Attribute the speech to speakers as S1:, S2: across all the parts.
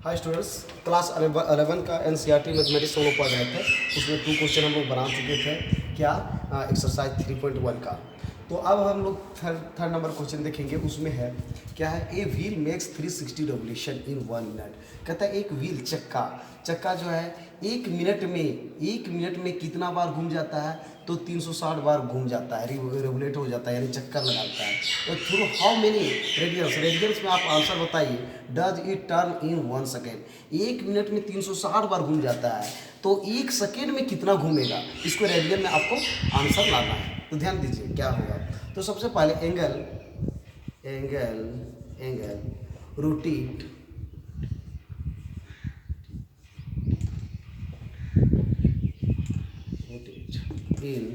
S1: Hi students, class 11 का NCERT mathematics हम लोग पढ़ रहे थे। उसमें 2 क्वेश्चन हम लोग बना चुके थे। क्या? एक्सरसाइज 3.1 का। तो अब हम लोग थर्ड नंबर क्वेश्चन देखेंगे। उसमें है क्या है, a wheel makes 360 revolution in 1 minute. कहता है एक व्हील चक्का जो है एक मिनट में कितना बार घूम जाता है? तो 360 बार घूम जाता है, रेगुलेट हो जाता है, यानी चक्कर लगाता है। तो थ्रू हाउ मेनी रेडियंस में आप आंसर बताइए। Does it turn in 1 second. एक मिनट में 360 बार घूम जाता है, तो एक सेकेंड में कितना घूमेगा? इसको रेडियन में आपको आंसर लाना है। तो ध्यान दीजिए क्या होगा। तो सबसे पहले एंगल रोटेट in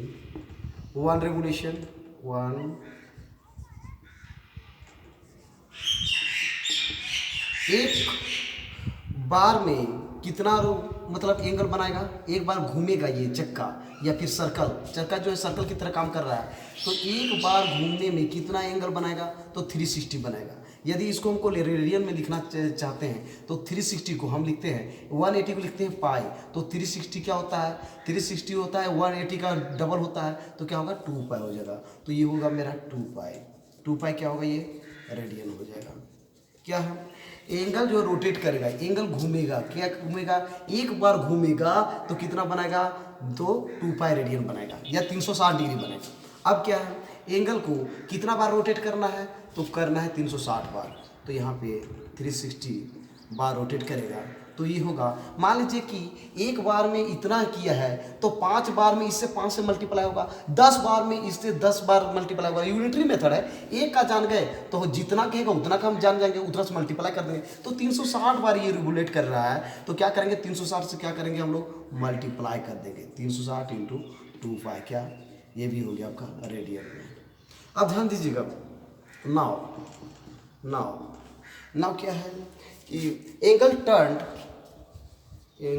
S1: 1 revolution, 1 एक बार में कितना मतलब एंगल बनाएगा? एक बार घूमेगा ये चक्का या फिर चक्का जो है सर्कल की तरह काम कर रहा है। तो एक बार घूमने में कितना एंगल बनाएगा? तो 360 बनाएगा। यदि इसको हमको रेडियन में लिखना चाहते हैं तो 360 को हम लिखते हैं, 180 को लिखते हैं पाई। तो 360 क्या होता है? 360 होता है 180 का डबल होता है, तो क्या होगा? 2 पाई हो जाएगा। तो ये होगा मेरा 2 पाई क्या होगा? ये रेडियन हो जाएगा। क्या है? एंगल जो रोटेट करेगा, एंगल घूमेगा, क्या घूमेगा? एक बार घूमेगा तो कितना बनाएगा? तो 2 पाई रेडियन बनाएगा या 360 डिग्री बनेगा। अब क्या है, एंगल को कितना बार रोटेट करना है? तो करना है 360 बार। तो यहाँ पे 360 बार रोटेट करेगा तो ये होगा। मान लीजिए कि एक बार में इतना किया है तो 5 बार में इससे 5 से मल्टीप्लाई होगा, 10 बार में इससे 10 बार मल्टीप्लाई होगा। यूनिटरी मेथड है, एक का जान गए तो जितना कहेगा उतना का हम जान जाएंगे, उतना से मल्टीप्लाई कर देंगे। तो 360 बार ये रेगुलेट कर रहा है, तो क्या करेंगे? 360 से क्या करेंगे हम लोग? मल्टीप्लाई कर देंगे। 360 इंटू 2 पाई, क्या ये भी हो गया आपका रेडियन में। अब ध्यान दीजिएगा, नाउ क्या है कि एंगल टर्न्ड इन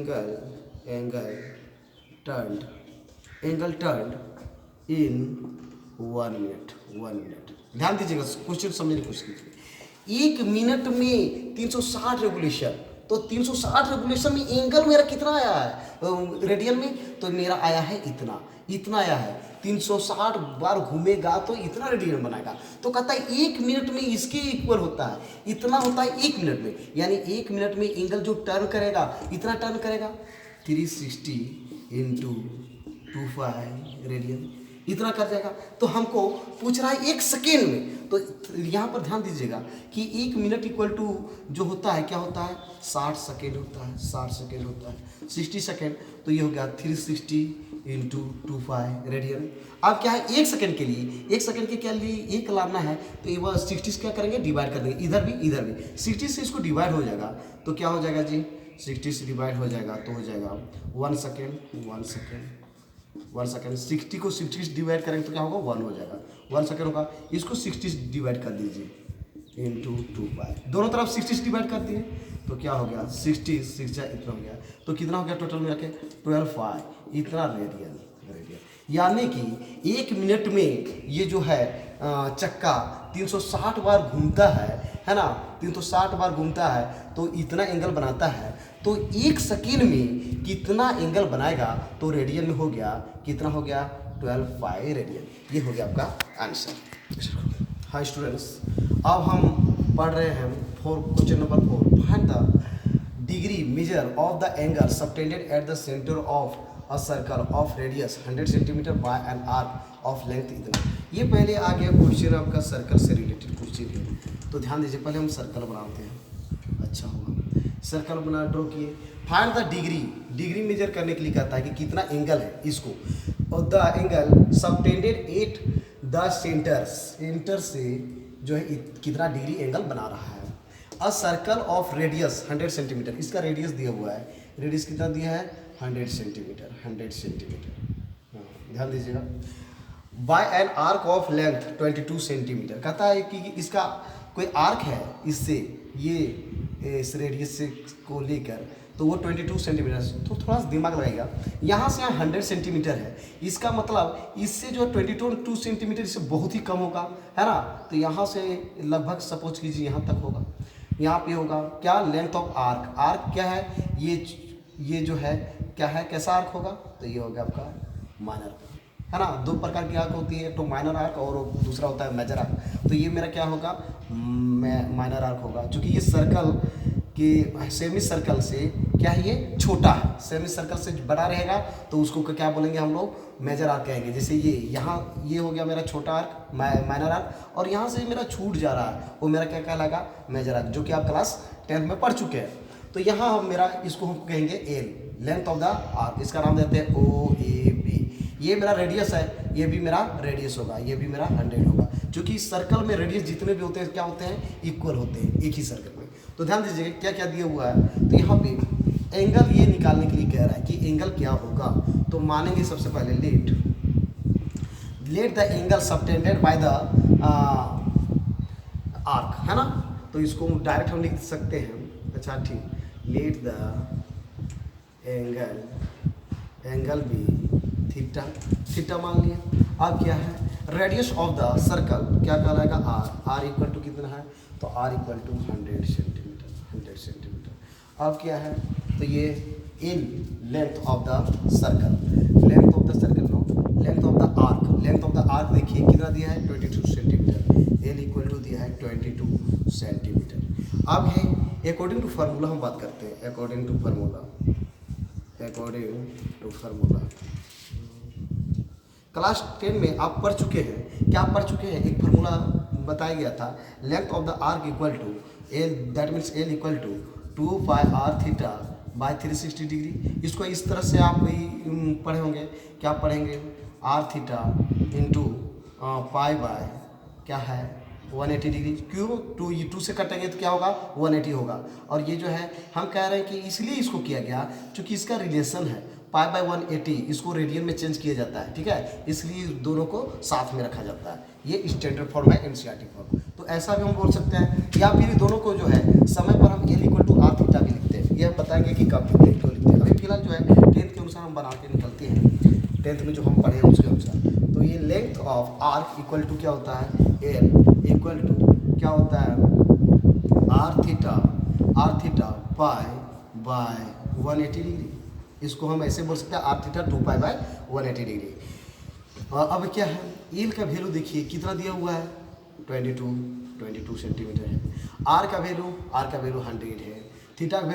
S1: 1 मिनट। ध्यान दीजिएगा, क्वेश्चन समझने की कोशिश कीजिए। एक मिनट में 360 रेवोल्यूशन, तो 360 रेवोल्यूशन में एंगल मेरा कितना आया है रेडियन में? तो मेरा आया है इतना आया है। 360 बार घूमेगा तो इतना रेडियन बनाएगा। तो कहता है 1 मिनट में इसके इक्वल होता है, इतना होता है 1 मिनट में। यानी 1 मिनट में एंगल जो टर्न करेगा, इतना टर्न करेगा 360 इंटू 2 पाई रेडियन, इतना कर जाएगा। तो हमको पूछ रहा है 1 सेकेंड में। तो यहाँ पर ध्यान दीजिएगा कि 1 मिनट इक्वल टू जो होता है क्या होता है? 60 सेकेंड होता है, 60 सेकेंड। तो ये हो गया 360 इंटू 2 पाई रेडियन। अब क्या है, 1 सेकेंड के लिए, 1 सेकेंड के क्या लिए 1 लाना है, तो ये वह 60 से क्या करेंगे? डिवाइड कर देंगे, इधर भी 60 से इसको डिवाइड हो जाएगा। तो क्या हो जाएगा जी? 60 से डिवाइड हो जाएगा तो हो जाएगा 1 सेकेंड। 60 को 60 से डिवाइड करेंगे तो क्या होगा? 1 हो जाएगा, 1 सेकेंड होगा। इसको 60 से डिवाइड कर दीजिए इंटू 2 पाई, दोनों तरफ 60 से डिवाइड कर दिए तो क्या हो गया? 60 इतना हो गया। तो कितना हो गया टोटल में रखे? 12 पाई, इतना रेडियन। यानी कि 1 मिनट में ये जो है चक्का 360 बार घूमता है ना? 360 बार घूमता है तो इतना एंगल बनाता है। तो 1 सेकेंड में कितना एंगल बनाएगा? तो रेडियन में हो गया, कितना हो गया? 12 पाई रेडियन। ये हो गया आपका आंसर। हाय स्टूडेंट्स, अब हम पढ़ रहे हैं question number 4। Find the degree measure of the angle subtended at the centre of a circle of radius 100 centimetre bye an arc of length इतना। ये पहले आ गया क्वेश्चन आपका सर्कल से रिलेटेड क्वेश्चन है। तो ध्यान दीजिए, पहले हम सर्कल बनाते हैं। अच्छा होगा, सर्कल बना ड्रॉ किए। फाइंड द डिग्री मेजर करने के लिए कहता है कि कितना एंगल है इसको, और the angle subtended at the centre से जो है कितना डिग्री एंगल बना रहा है। A circle of radius 100 centimetre, इसका रेडियस दिया हुआ है। रेडियस कितना दिया है? 100 सेंटीमीटर। ध्यान दीजिएगा। By an arc of length 22 centimetre. कहता है कि इसका कोई आर्क है इससे, ये इस रेडियस से को लेकर, तो वो 22 सेंटीमीटर। तो थोड़ा सा दिमाग लगाएगा, यहाँ से यहाँ 100 सेंटीमीटर है, इसका मतलब इससे जो 22 सेंटीमीटर इससे बहुत ही कम होगा, है ना? तो यहाँ से लगभग सपोज कीजिए यहाँ तक होगा, यहाँ पे होगा क्या, लेंथ ऑफ आर्क। आर्क क्या है, ये जो है क्या है, कैसा आर्क होगा, तो ये हो गया आपका माइनर आर्क, है ना। दो प्रकार की आर्क होती है, तो माइनर आर्क और दूसरा होता है मेजर आर्क। तो ये मेरा क्या होगा, माइनर आर्क होगा, क्योंकि ये सर्कल कि सेमी सर्कल से क्या है, ये छोटा है, सेमी सर्कल से बड़ा रहेगा तो उसको क्या बोलेंगे हम लोग, मेजर आर्क कहेंगे। जैसे ये यहाँ ये हो गया मेरा छोटा आर्क, माइनर आर्क, और यहाँ से मेरा छूट जा रहा है वो मेरा क्या कहलाएगा, मेजर आर्क, जो कि आप क्लास 10 में पढ़ चुके हैं। तो यहाँ हम मेरा इसको हम कहेंगे L, length of the arc, इसका नाम देते हैं ओ ए बी। ये मेरा रेडियस है, ये भी मेरा रेडियस होगा, ये भी मेरा 100 होगा, क्योंकि सर्कल में रेडियस जितने भी होते हैं क्या होते हैं, इक्वल होते हैं एक ही सर्कल में। तो ध्यान दीजिएगा क्या क्या दिया हुआ है। तो यहाँ पे एंगल ये निकालने के लिए कह रहा है कि एंगल क्या होगा, तो मानेंगे सबसे पहले late the angle subtended by the arc, है ना। तो इसको डायरेक्ट हम लिख सकते हैं, अच्छा ठीक, let the angle be theta, theta मान लिया। अब क्या है, रेडियस ऑफ द सर्कल क्या कहलाएगा, आर, आर इक्वल टू कितना है, तो r equal to 100 centimetre, 100 centimetre. अब क्या है, तो ये इन length of the circle, length of the circle no, length of the arc, length of the arc देखिए कितना दिया है, 22 सेंटीमीटर, एल इक्वल टू दिया है 22 सेंटीमीटर। अब है अकॉर्डिंग टू फार्मूला हम बात करते हैं, अकॉर्डिंग टू फार्मूला, क्लास 10 में आप पढ़ चुके हैं, क्या आप पढ़ चुके हैं, एक फार्मूला बताया गया था, length of the arc equal to l, that means l equal to 2 pi r theta by 360 degree. इसको इस तरह से आप भी पढ़े होंगे, क्या पढ़ेंगे, r theta into pi by क्या है 180 डिग्री। क्यों, 2 से कटेंगे तो क्या होगा, 180 होगा। और ये जो है हम कह रहे हैं कि इसलिए इसको किया गया क्योंकि इसका रिलेशन है पाई बाय 180, इसको रेडियन में चेंज किया जाता है, ठीक है, इसलिए दोनों को साथ में रखा जाता है। ये स्टैंडर्ड फॉर्म है, एनसीईआरटी फॉर्म। तो ऐसा भी हम बोल सकते हैं, या फिर दोनों को जो है समय पर हम l equal to r theta भी लिखते हैं। ये बताएंगे कि कब लिखते हैं, क्यों लिखते हैं। अभी फिलहाल जो है 10th के अनुसार हम बना के निकलते हैं, 10th में जो हम पढ़े हैं उसके अनुसार। तो ये length of arc equal to क्या होता है, एल इक्वल टू क्या होता है, r theta pi by 180 degree. इसको हम ऐसे बोल सकते हैं, r theta 2 pi by 180 degree. अब क्या है, एल का वैल्यू देखिए कितना दिया हुआ है, 22 सेंटीमीटर है। आर का वैल्यू 100 है। थीटा का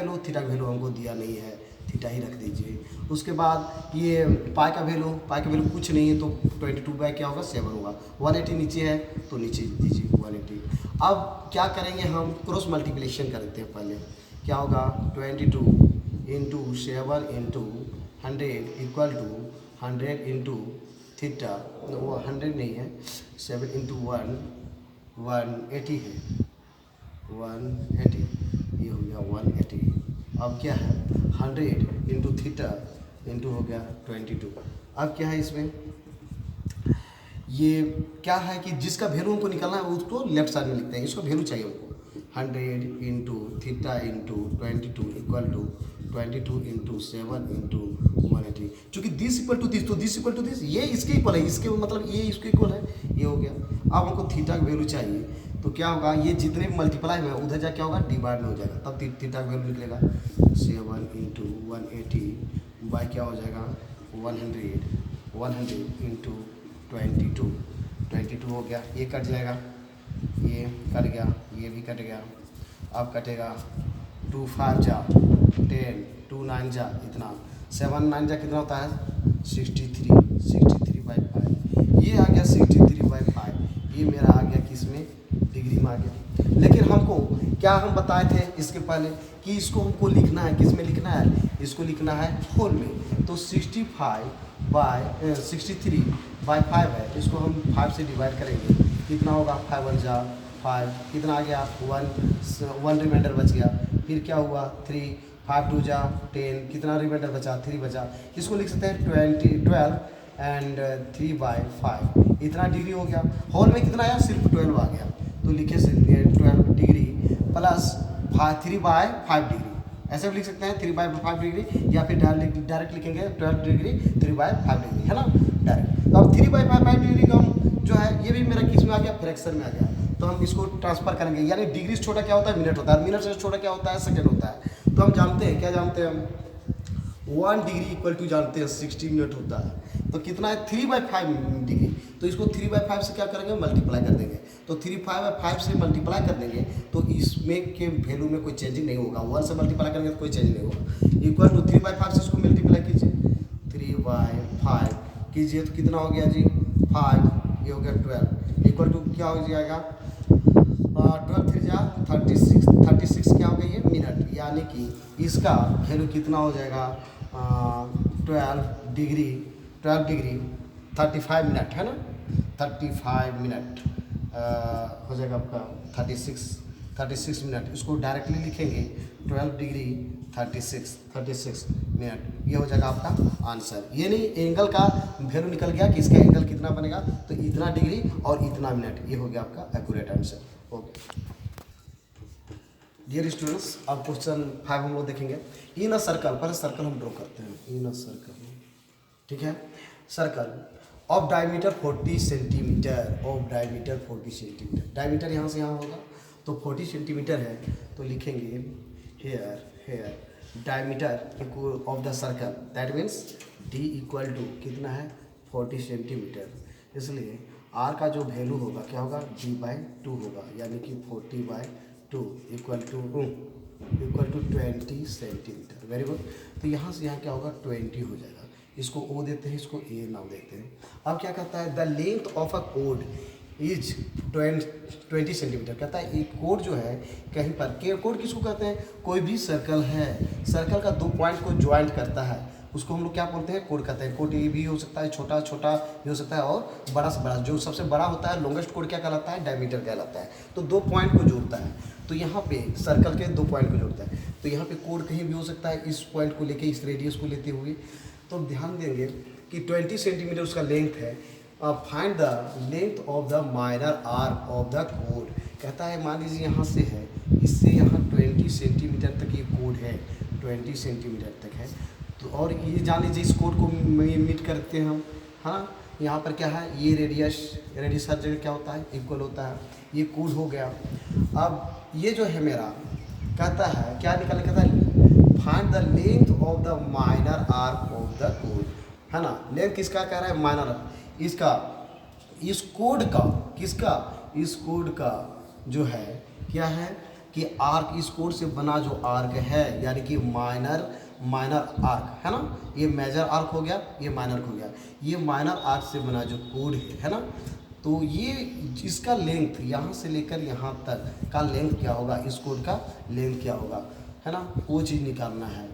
S1: वैल्यू हमको दिया नहीं है, थीटा ही रख दीजिए। उसके बाद ये पाई का वैल्यू कुछ नहीं है, तो 22 बाय क्या होगा 7 होगा। 180 नीचे है तो नीचे दीजिए 180। अब क्या करेंगे, हम क्रॉस मल्टीप्लिकेशन करते हैं पहले। क्या होगा, 22 into 7 into 100 equal to 100 into theta, वो 100 नहीं है, 7 इंटू 1 180 है, 180, ये हो गया 180। अब क्या है, 100 इंटू थीटा इंटू हो गया 22। अब क्या है इसमें, ये क्या है कि जिसका वैल्यू हमको निकालना है उसको लेफ्ट साइड में लिखते हैं, इसको वैल्यू चाहिए हमको। 100 into theta into 22 equal to 22 into 7 into 180। चूँकि दिस इक्वल टू दिस, तो दिस इक्वल टू दिस, ये इसके इक्वल है, इसके मतलब ये इसके इक्वल है, ये हो गया। अब हमको थीटा का वैल्यू चाहिए, तो क्या होगा, ये जितने भी मल्टीप्लाई हुए उधर जा क्या होगा, डिवाइड में हो जाएगा, तब थीटा का वैल्यू निकलेगा 7 इंटू 180 बाय क्या हो जाएगा 100 इंटू 22 हो गया। ये कट जाएगा, ये कट गया, ये भी कट गया। अब कटेगा 2 5 जा 10, 2 9 जा इतना, 7 9 जा कितना होता है 63/5। ये आ गया 63/5, ये मेरा आ गया किस में, डिग्री में आ गया। लेकिन हमको क्या हम बताए थे इसके पहले कि इसको हमको लिखना है, किस में लिखना है, इसको लिखना है होल में। तो 63/5 है, इसको हम 5 से डिवाइड करेंगे, कितना होगा 5 1 जा 5, कितना आ गया 1 रिमाइंडर बच गया। फिर क्या हुआ 3, 5 2 जा 10, कितना रिमाइंडर बचा 3 बचा। इसको लिख सकते हैं 12 एंड 3/5, इतना डिग्री हो गया। होल में कितना आया, सिर्फ 12 आ गया, तो लिखे 12 डिग्री प्लस 3/5 डिग्री, ऐसे भी लिख सकते हैं 3/5 डिग्री, या फिर डायरेक्ट लिखेंगे 12 डिग्री 3/5 डिग्री, है ना, डायरेक्ट। तो अब 3/5 डिग्री का हम जो है, ये भी मेरा किस में आ गया, फ्रैक्शन में आ गया। तो हम इसको ट्रांसफर करेंगे, यानी डिग्री से छोटा क्या होता है, मिनट होता है, मिनट से छोटा क्या होता है, सेकेंड होता है। तो हम जानते हैं, क्या जानते हैं हम, 1 डिग्री इक्वल टू जानते हैं 60 मिनट होता है। तो कितना है, 3/5 डिग्री। तो इसको 3/5 से क्या करेंगे, मल्टीप्लाई कर देंगे। तो 3/5 से मल्टीप्लाई कर देंगे तो इसमें के वैल्यू में कोई चेंजिंग नहीं होगा। 1 से मल्टीप्लाई करेंगे तो कोई चेंज नहीं होगा। इक्वल टू 3/5 से इसको मल्टीप्लाई कीजिए, 3/5 कीजिए तो कितना हो गया जी, 5, ये हो गया 12, इक्वल टू क्या हो जाएगा, 12 3 जा 36, 36 क्या हो गया ये मिनट, यानी कि इसका वैल्यू कितना हो जाएगा, 12 डिग्री 35 मिनट है ना, 35 मिनट हो जाएगा आपका 36 मिनट। इसको डायरेक्टली लिखेंगे 12 डिग्री 36 मिनट, ये हो जाएगा आपका आंसर। ये नहीं एंगल का वैल्यू निकल गया कि इसका एंगल कितना बनेगा, तो इतना डिग्री और इतना मिनट, ये हो गया आपका accurate answer. Okay dear students, अब क्वेश्चन 5 हम लोग देखेंगे। इन अ सर्कल, पहले सर्कल हम ड्रॉ करते हैं। इन अ सर्कल, ठीक है, circle of diameter 40 centimetre, of diameter 40 centimetre, diameter यहाँ से यहाँ होगा तो 40 सेंटीमीटर है, तो लिखेंगे here diameter of the circle, that means d equal to कितना है, 40 सेंटीमीटर। इसलिए आर का जो वैल्यू होगा क्या होगा, d/2 होगा, यानी कि 40/2 equal to 20 centimetre. Very good. तो यहाँ से यहाँ क्या होगा, 20 हो जाएगा। इसको ओ देते हैं, इसको ए नाम देते हैं। अब क्या कहता है, the length of a code is 20 centimetre. कहता है एक कोड जो है कहीं पर, कोड किसको कहते हैं, कोई भी सर्कल है, सर्कल का 2 पॉइंट को ज्वाइंट करता है, उसको हम लोग क्या बोलते हैं, कोड कहते हैं। कोड ये भी हो सकता है, छोटा छोटा भी हो सकता है और बड़ा से बड़ा। जो सबसे बड़ा होता है लॉन्गेस्ट कोड क्या कहलाता है, डायमीटर कहलाता है। तो 2 पॉइंट को जोड़ता है, तो यहाँ पे सर्कल के 2 पॉइंट को जोड़ता है। तो यहाँ पे कोड कहीं भी हो सकता है, इस पॉइंट को लेके इस रेडियस को लेते हुए। तो ध्यान देंगे कि 20 सेंटीमीटर उसका लेंथ है। Find the length of the minor arc of the code. कहता है मान लीजिए यहाँ से है, इससे यहाँ 20 सेंटीमीटर तक ये कोड है, 20 सेंटीमीटर तक है। तो और ये जान लीजिए इस कोड को मीट करते हैं हम, हाँ। यहाँ पर क्या है, ये रेडियस हर जगह क्या होता है, इक्वल होता है। ये कोड हो गया। अब ये जो है मेरा कहता है क्या निकालने, कहता है find the length of the minor arc of the code, है ना। लेंथ किसका कह रहा है, माइनर, इसका, इस कोड का, किसका, इस कोड का जो है क्या है कि आर्क, इस कोड से बना जो आर्क है, यानी कि माइनर आर्क है ना। ये मेजर आर्क हो गया, ये माइनर हो गया। ये माइनर आर्क से बना जो कोड है ना, तो ये इसका लेंथ यहाँ से लेकर यहाँ तक का लेंथ क्या होगा, इस कोड का लेंथ क्या होगा, है ना, वो चीज़ निकालना है,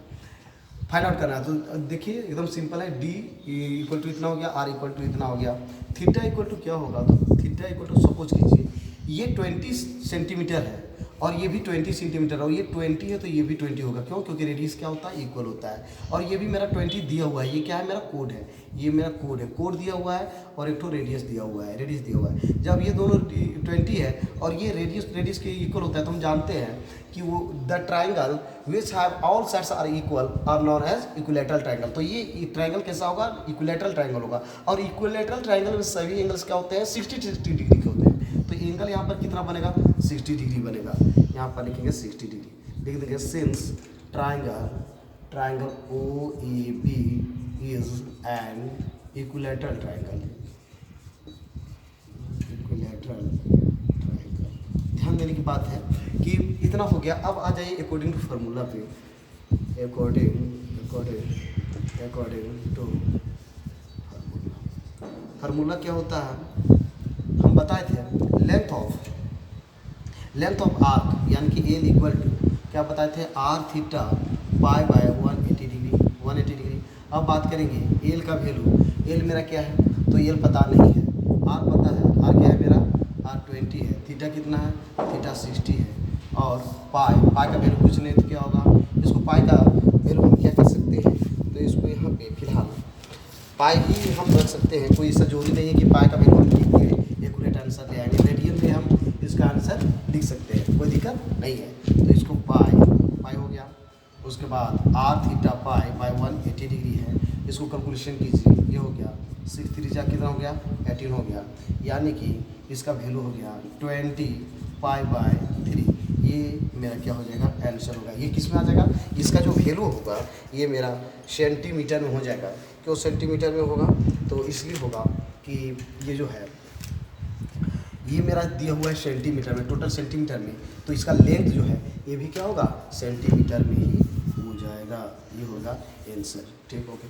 S1: फाइंड आउट करना है। तो देखिए एकदम सिंपल है, डी इक्वल टू इतना हो गया, आर इक्वल टू इतना हो गया, थीटा इक्वल टू क्या होगा, तो थीटा इक्वल टू सपोज कीजिए ये 20 सेंटीमीटर है और ये भी 20 सेंटीमीटर, और ये 20 है तो ये भी 20 होगा। क्यों, क्योंकि रेडियस क्या होता है, इक्वल होता है। और ये भी मेरा 20 दिया हुआ है, ये क्या है, मेरा कोड है, ये मेरा कोड है, कोड दिया हुआ है और एक तो रेडियस दिया हुआ है, रेडियस दिया हुआ है। जब ये दोनों 20 है और ये रेडियस के इक्वल होता है, तो हम जानते हैं कि वो the triangle which have all sides are equal are known as equilateral triangle. तो ये ट्राइंगल कैसा होगा, इक्विलैटरल ट्राइंगल होगा। और इक्विलैटरल ट्राइंगल में सभी एंगल्स क्या होते हैं, 60 डिग्री के होते हैं। तो एंगल यहाँ पर कितना बनेगा, 60 डिग्री बनेगा। यहाँ पर लिखेंगे 60 डिग्री, लिख देंगे since triangle O A B is an equilateral triangle, equilateral triangle. ध्यान देने की बात है कि इतना हो गया। अब आ जाइए अकॉर्डिंग टू फार्मूला पे, अकॉर्डिंग टू फार्मूला क्या होता है, हम बताए थे लेंथ ऑफ आर्क, यानी कि एल इक्वल टू क्या बताए थे, r theta pi by 180 degree. अब बात करेंगे एल का वैल्यू, एल मेरा क्या है, तो एल पता नहीं है, आर पता है, आर क्या है मेरा, आर 20 है, थीटा कितना है, थीटा 60 है, और पाई का वैल्यू कुछ नहीं तो क्या होगा, इसको पाई का वैल्यू हम क्या कर सकते हैं, तो इसको यहाँ पे फिलहाल पाई ही हम रख सकते हैं। कोई ऐसा जरूरी नहीं है कि पाई का वैल्यू हम लिख के एक्यूरेट आंसर ले आएंगे, रेडियन में हम इसका आंसर लिख सकते हैं, कोई दिक्कत नहीं है। तो इसको पाई हो गया। उसके बाद r theta pi by 180 degree है, इसको कैलकुलेशन कीजिए, ये हो गया 6 3 जा कितना हो गया 18 हो गया, यानी कि इसका वैल्यू हो गया 20π/3। ये मेरा क्या हो जाएगा आंसर होगा। ये किस में आ जाएगा, इसका जो वैल्यू होगा ये मेरा सेंटीमीटर में हो जाएगा। क्यों सेंटीमीटर में होगा, तो इसलिए होगा कि ये जो है ये मेरा दिया हुआ है सेंटीमीटर में, टोटल सेंटीमीटर में, तो इसका लेंथ जो है ये भी क्या होगा सेंटीमीटर में ही हो जाएगा। ये होगा आंसर। ठीक, ओके।